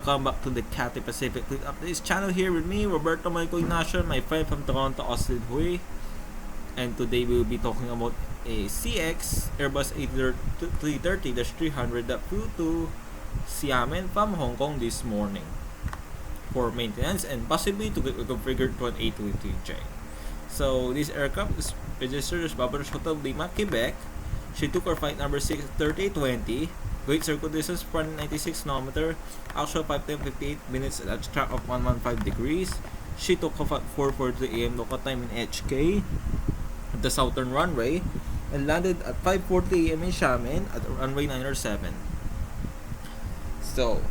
Welcome back to the CATHAY Pacific Updates channel here with me, Roberto Michael Ignacio, my friend from Toronto, Austin Hui. And today we will be talking about a CX Airbus A330-300 that flew to Xiamen from Hong Kong this morning for maintenance and possibly to get reconfigured to an A330J. So this aircraft is registered as Babaros Hotel Lima, Quebec. She took her flight number 63820. Great circle distance 496 km, actual 5:58 minutes at a track of 115 degrees. She took off at 4:43 AM local time in HK at the southern runway and landed at 5:40 AM in Xiamen at runway 907. So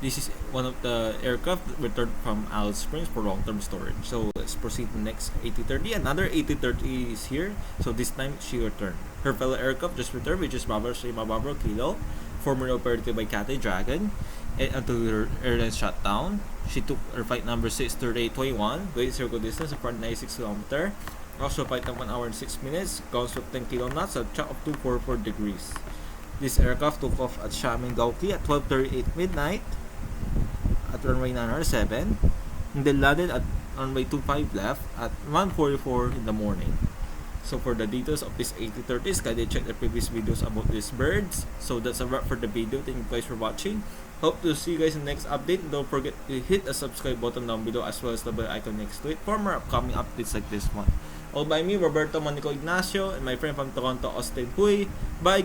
this is one of the aircraft returned from Alice Springs for long-term storage. So let's proceed to the next A330. Another A330 is here. So this time she returned. Her fellow aircraft just returned, which is Babaros Kilo, formerly operated by Cathay Dragon, and until her airline shut down. She took her flight number 63821, great circle distance of 496 km. Also flight time 1 hour and 6 minutes, ground speed 10 km at track of 244 degrees. This aircraft took off at Xiamen at 12:38 midnight at runway 907 and then landed at runway 25 left at 1:44 in the morning. So for the details of this A330s, kindly check the previous videos about these birds. So that's a wrap for the video. Thank you guys for watching. Hope to see you guys in the next update. Don't forget to hit the subscribe button down below as well as the bell icon next to it for more upcoming updates like this one. All by me, Roberto Manico Ignacio, and my friend from Toronto, Austin Hui. Bye!